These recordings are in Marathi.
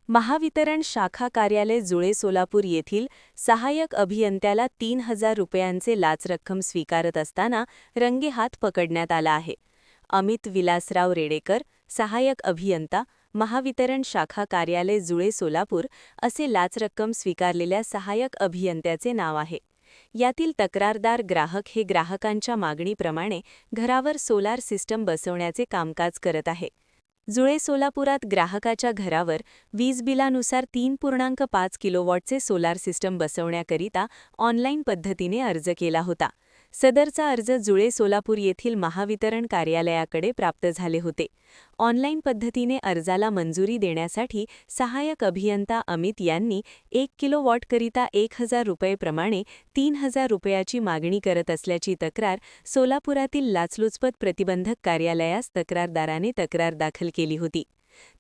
महावितरण शाखा कार्यालय जुळे सोलापूर येथील सहाय्यक अभियंत्याला 3,000 रुपयांचे लाच रक्कम स्वीकारत असताना रंगेहात पकडण्यात आला आहे. अमित विलासराव रेडेकर, सहाय्यक अभियंता, महावितरण शाखा कार्यालय जुळे सोलापूर असे लाच रक्कम स्वीकारलेल्या सहाय्यक अभियंत्याचे नाव आहे. यातील तक्रारदार ग्राहक हे ग्राहकांच्या मागणीप्रमाणे घरावर सोलार सिस्टम बसवण्याचे कामकाज करत आहे. जुळे सोलापुरात ग्राहकाच्या घरावर वीज बिलानुसार 3.5 किलोवॉटचे सोलार सिस्टम बसवण्याकरिता ऑनलाईन पद्धतीने अर्ज केला होता. सदरचा अर्ज जुळे सोलापूर येथील महावितरण कार्यालयाकडे प्राप्त झाले होते. ऑनलाईन पद्धतीने अर्जाला मंजुरी देण्यासाठी सहाय्यक अभियंता अमित यांनी 1 किलोवॉटकरिता 1,000 रुपये प्रमाणे 3,000 रुपयाची मागणी करत असल्याची तक्रार सोलापुरातील लाचलुचपत प्रतिबंधक कार्यालयास तक्रारदाराने तक्रार दाखल केली होती.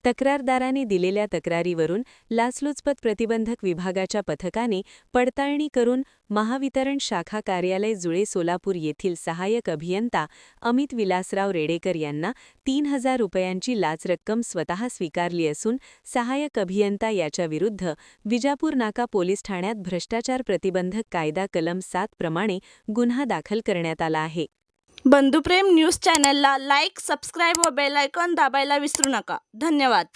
तक्रारदाराने दिलेल्या तक्रारीवरून लाचलुचपत प्रतिबंधक विभागाच्या पथकाने पडताळणी करून महावितरण शाखा कार्यालय जुळे सोलापूर येथील सहाय्यक अभियंता अमित विलासराव रेडेकर यांना 3,000 रुपयांची लाच रक्कम स्वतः स्वीकारली असून सहाय्यक अभियंता याच्याविरुद्ध विजापूर नाका पोलीस ठाण्यात भ्रष्टाचार प्रतिबंधक कायदा कलम 7 प्रमाणे गुन्हा दाखल करण्यात आला आहे. बंधुप्रेम न्यूज चॅनलला लाईक, सबस्क्राईब व बेल आयकॉन दाबायला विसरू नका. धन्यवाद.